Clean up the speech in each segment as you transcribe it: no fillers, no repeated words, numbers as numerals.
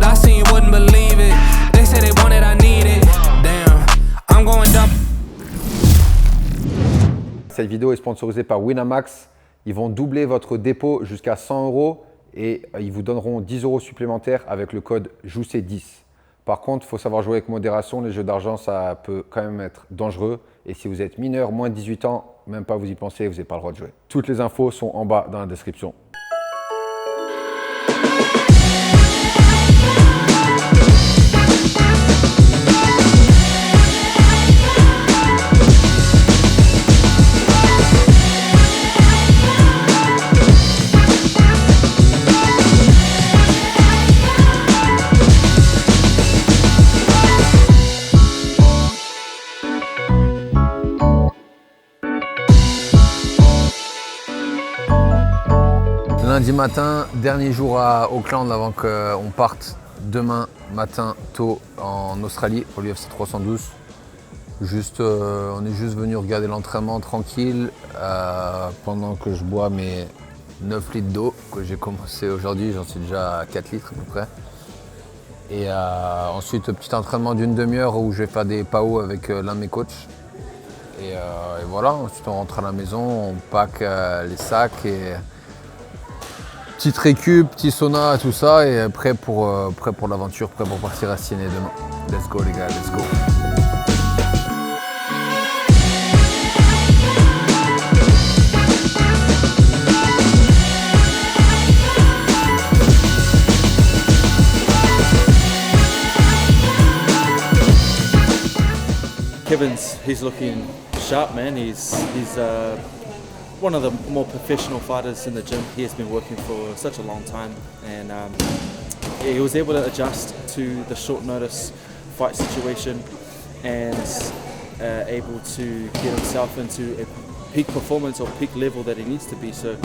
What I seen, you wouldn't believe it. They say they want it, I need it. Damn, I'm going dumb. Cette vidéo est sponsorisée par Winamax. Ils vont doubler votre dépôt jusqu'à 100 € et ils vous donneront 10 € supplémentaires avec le code JOUCÉ10. Par contre, il faut savoir jouer avec modération. Les jeux d'argent, ça peut quand même être dangereux. Et si vous êtes mineur, moins de 18 ans, même pas vous y pensez, vous n'avez pas le droit de jouer. Toutes les infos sont en bas dans la description. Lundi matin, dernier jour à Auckland avant qu'on parte demain matin tôt en Australie pour l'UFC 312. On est juste venu regarder l'entraînement tranquille pendant que je bois mes 9 litres d'eau que j'ai commencé aujourd'hui. J'en suis déjà à 4 litres à peu près. Et ensuite, petit entraînement d'une demi-heure où je vais faire des PAO avec l'un de mes coachs. Et voilà, ensuite on rentre à la maison, on pack les sacs et petite récup, petit sauna, tout ça, et prêt pour l'aventure, prêt pour partir à Sydney demain. Let's go les gars, let's go. He's looking sharp, man. He's one of the more professional fighters in the gym. He has been working for such a long time, and he was able to adjust to the short notice fight situation and able to get himself into a peak performance or peak level that he needs to be. So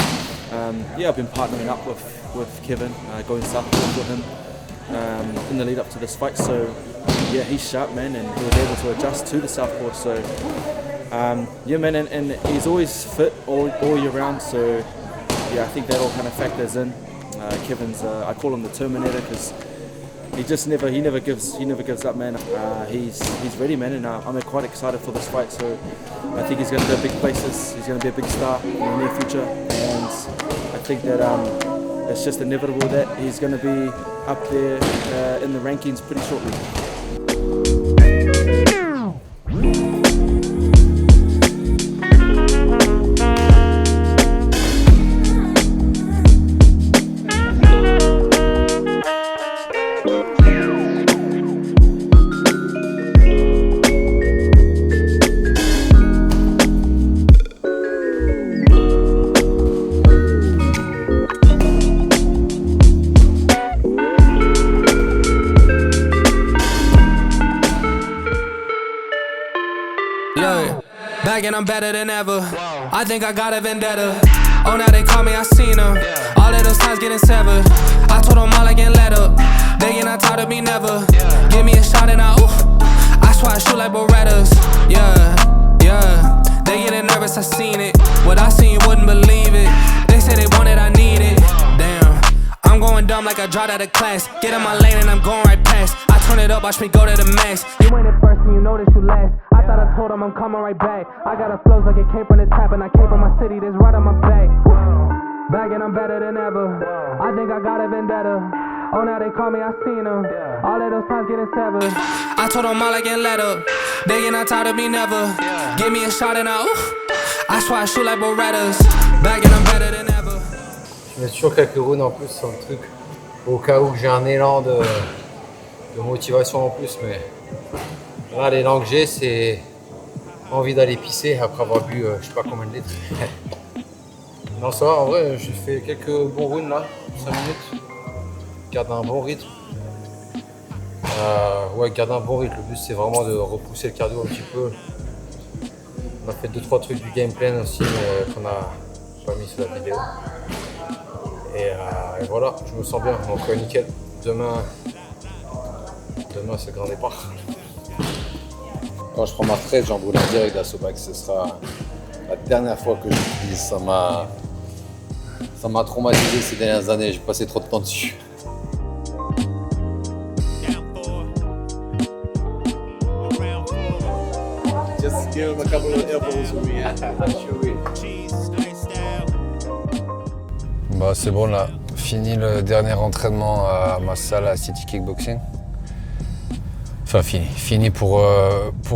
yeah, I've been partnering up with Kevin, going southpaw with him in the lead up to this fight. So yeah, he's sharp, man, and he was able to adjust to the southpaw. So yeah, man, and he's always fit all year round. So yeah, I think that all kind of factors in. Kevin's, I call him the Terminator because he never gives up, man. He's ready, man, and I'm quite excited for this fight. So I think he's going to go big places. He's going to be a big star in the near future, and I think that it's just inevitable that he's going to be up there in the rankings pretty shortly. Back and I'm better than ever. I think I got a vendetta. Oh, now they call me, I seen them. All of those times getting severed. I told them all I can let up. They get not tired of me never. Give me a shot and I swear I shoot like Berettas. Yeah. They getting nervous, I seen it. What I seen, you wouldn't believe it. They say they want it, I need it. Damn, I'm going dumb like I dropped out of class. Get in my lane and I'm going right past. I turn it up, watch me go to the max. You ain't it first and you know that you last. I thought I told them I'm coming right back. I got a flows like it came from the tap, and I came from my city, that's right on my back. Back and I'm better than ever. I think I got a vendetta. Oh, now they call me, I seen them. All of those times getting severed. I told them all I can let up. They get not tired of me never. Give me a shot and I swear I shoot like Berettas. Back and I'm better than ever. Je mets toujours quelques runes en plus sur le truc, au cas où j'ai un élan de motivation en plus, mais là l'élan que j'ai c'est envie d'aller pisser après avoir bu je sais pas combien de litres. Non ça va, en vrai j'ai fait quelques bons runes là, 5 minutes, garde un bon rythme. Garde un bon rythme, le but c'est vraiment de repousser le cardio un petit peu. On a fait 2-3 trucs du game plan aussi mais qu'on a pas mis sur la vidéo. Et voilà, je me sens bien, donc nickel. Demain c'est le grand départ. Quand je prends ma retraite, j'en brûle un direct d'Assobac. Ce sera la dernière fois que j'utilise. Ça m'a traumatisé ces dernières années, j'ai passé trop de temps dessus. Give him a couple of elbows with me. I sure will. Bah c'est bon là, fini le dernier entraînement à ma salle à City Kickboxing. Enfin fini pour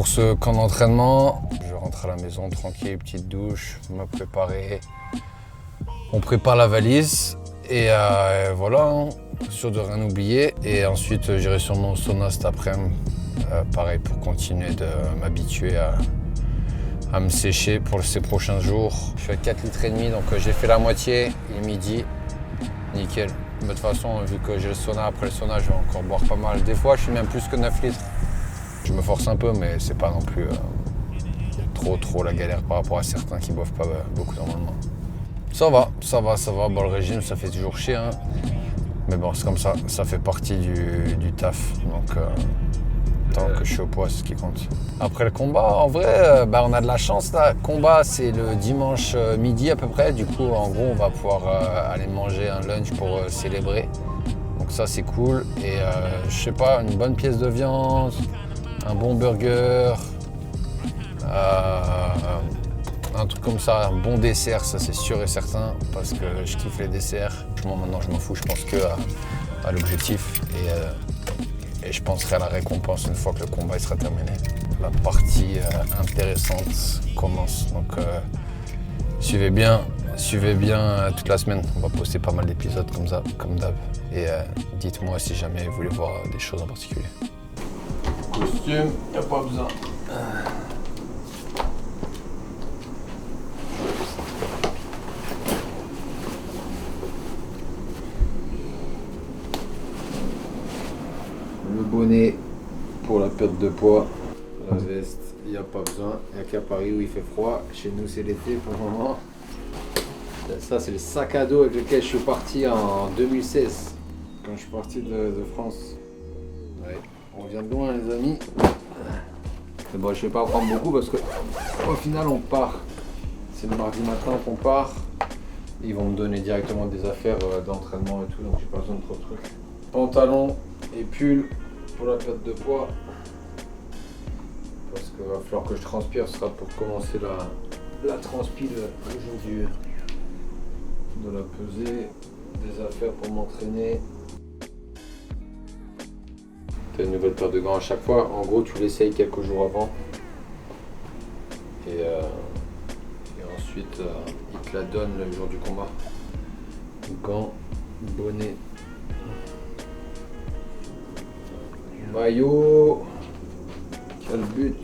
ce camp d'entraînement. Je rentre à la maison tranquille, petite douche, me préparer. On prépare la valise et voilà, hein, sûr de rien oublier. Et ensuite j'irai sûrement au sauna cet après-midi, pareil pour continuer de m'habituer à me sécher pour ces prochains jours. Je suis à 4,5 litres, donc j'ai fait la moitié, il est midi, nickel. Mais de toute façon, vu que j'ai le sauna, après le sauna, je vais encore boire pas mal. Des fois, je suis même plus que 9 litres. Je me force un peu, mais c'est pas non plus trop la galère par rapport à certains qui boivent pas beaucoup normalement. Ça va. Bon, le régime, ça fait toujours chier, hein. Mais bon, c'est comme ça fait partie du taf. Donc, tant que je suis au poids, c'est ce qui compte. Après le combat, en vrai, on a de la chance là. Combat, c'est le dimanche midi à peu près. Du coup, en gros, on va pouvoir aller manger un lunch pour célébrer. Donc ça, c'est cool. Et je sais pas, une bonne pièce de viande, un bon burger, un truc comme ça, un bon dessert, ça c'est sûr et certain, parce que je kiffe les desserts. Maintenant, je m'en fous, je pense que à l'objectif. Et je penserai à la récompense une fois que le combat il sera terminé. La partie intéressante commence. Donc suivez bien toute la semaine. On va poster pas mal d'épisodes comme ça, comme d'hab. Et dites-moi si jamais vous voulez voir des choses en particulier. Costume, y a pas besoin. Le bonnet pour la perte de poids, la veste, il n'y a pas besoin. Il n'y a qu'à Paris où il fait froid. Chez nous, c'est l'été pour le moment. Ça, c'est le sac à dos avec lequel je suis parti en 2016, quand je suis parti de France. Ouais, on vient de loin, les amis. Mais bon, je ne vais pas en prendre beaucoup parce qu'au final, on part. C'est le mardi matin qu'on part. Ils vont me donner directement des affaires d'entraînement et tout, donc j'ai pas besoin de trop de trucs. Pantalon et pull pour la perte de poids, parce qu'il va falloir que je transpire. Ce sera pour commencer la transpi le jour de la pesée, des affaires pour m'entraîner. Tu as une nouvelle paire de gants à chaque fois. En gros, tu l'essayes quelques jours avant et ensuite il te la donne le jour du combat. Gants, bonnet, maillot. Quel but!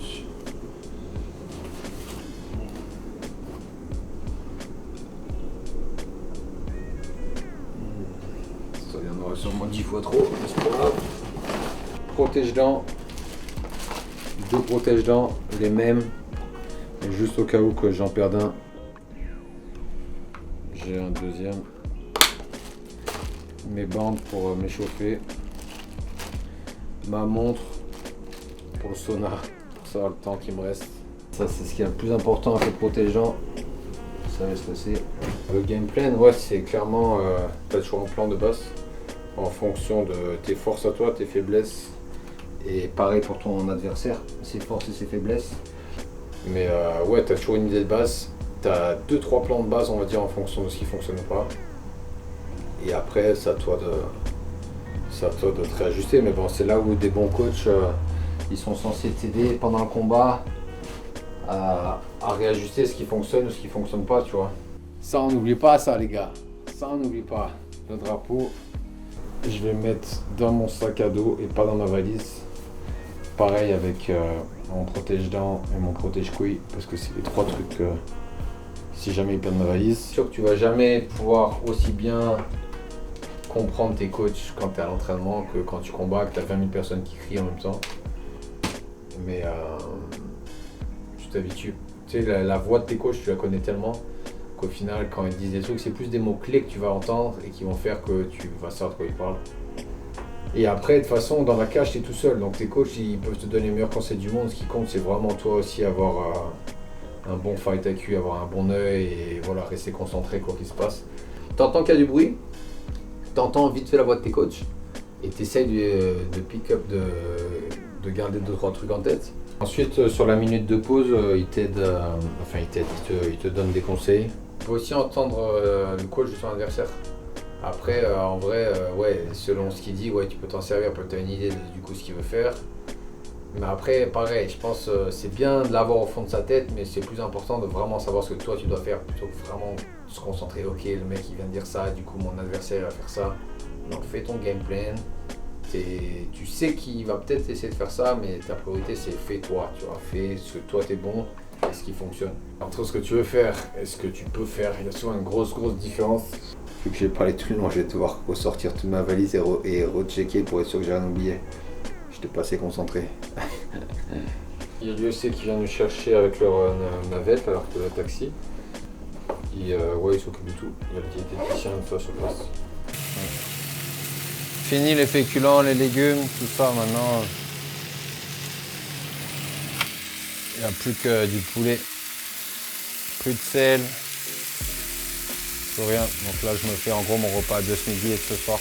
Ça viendra sûrement 10 fois trop, mais c'est pas grave. Protège-dents, 2 protège-dents, les mêmes, et juste au cas où que j'en perde un, j'ai un deuxième. Mes bandes pour m'échauffer, ma montre pour le sauna, pour savoir le temps qui me reste. Ça, c'est ce qui est le plus important avec les protège-dents. Vous savez ce que c'est. Le game plan, ouais, c'est clairement, tu as toujours un plan de base en fonction de tes forces à toi, tes faiblesses. Et pareil pour ton adversaire, ses forces et ses faiblesses. Mais ouais, tu as toujours une idée de base. Tu as 2-3 plans de base, on va dire, en fonction de ce qui fonctionne ou pas. Et après, c'est à toi de te réajuster. Mais bon, c'est là où des bons coachs, ils sont censés t'aider pendant le combat à réajuster ce qui fonctionne ou ce qui fonctionne pas, tu vois. Ça, on n'oublie pas ça, les gars. Ça, on n'oublie pas. Le drapeau, je vais le mettre dans mon sac à dos et pas dans ma valise. Pareil avec mon protège-dents et mon protège-couilles, parce que c'est les 3 trucs que si jamais ils perdent ma valise. C'est sûr que tu vas jamais pouvoir aussi bien comprendre tes coachs quand tu es à l'entraînement que quand tu combats, que tu as 20 000 personnes qui crient en même temps. Mais tu t'habitues. Tu sais, la voix de tes coachs, tu la connais tellement qu'au final, quand ils disent des trucs, c'est plus des mots-clés que tu vas entendre et qui vont faire que tu vas savoir de quoi ils parlent. Et après, de toute façon, dans la cage, tu es tout seul. Donc tes coachs, ils peuvent te donner les meilleurs conseils du monde. Ce qui compte, c'est vraiment toi aussi avoir un bon fight IQ, avoir un bon œil et voilà, rester concentré quoi qu'il se passe. T'entends qu'il y a du bruit, t'entends vite fait la voix de tes coachs, et tu essayes de pick-up, de garder 2-3 trucs en tête. Ensuite, sur la minute de pause, il t'aide, il te donne des conseils. Tu peux aussi entendre le coach de ton adversaire. Après, en vrai, ouais, selon ce qu'il dit, ouais, tu peux t'en servir, peut-être tu as une idée du coup ce qu'il veut faire. Mais après, pareil, je pense c'est bien de l'avoir au fond de sa tête, mais c'est plus important de vraiment savoir ce que toi tu dois faire plutôt que vraiment se concentrer. Ok, le mec il vient de dire ça, du coup mon adversaire va faire ça. Donc fais ton game plan. Tu sais qu'il va peut-être essayer de faire ça, mais ta priorité c'est fais-toi, tu vois, fais ce que toi t'es bon et ce qui fonctionne. Entre ce que tu veux faire et ce que tu peux faire, il y a souvent une grosse différence. Vu que j'ai parlé de trucs, moi je vais devoir ressortir toute ma valise et rechecker pour être sûr que j'ai rien oublié. J'étais pas assez concentré. Il y a l'UFC qui vient nous chercher avec leur navette alors que le taxi. Et ouais, ils s'occupent de tout. Il y a le diététicien une fois sur place. Fini les féculents, les légumes, tout ça maintenant. Il n'y a plus que du poulet. Plus de sel. Plus rien. Donc là je me fais en gros mon repas de ce midi et de ce soir.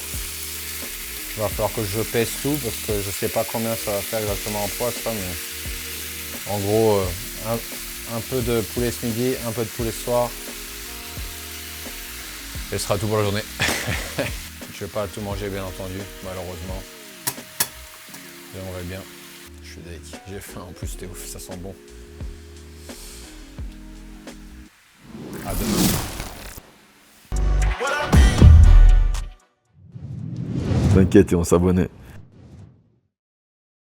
Il va falloir que je pèse tout parce que je sais pas combien ça va faire exactement en poids ça, mais en gros un peu de poulet ce midi, un peu de poulet ce soir. Et ce sera tout pour la journée. Je vais pas tout manger bien entendu, malheureusement. J'aimerais bien. Je suis deg. J'ai faim en plus, c'était ouf, ça sent bon. À demain. T'inquiète, ils vont s'abonner.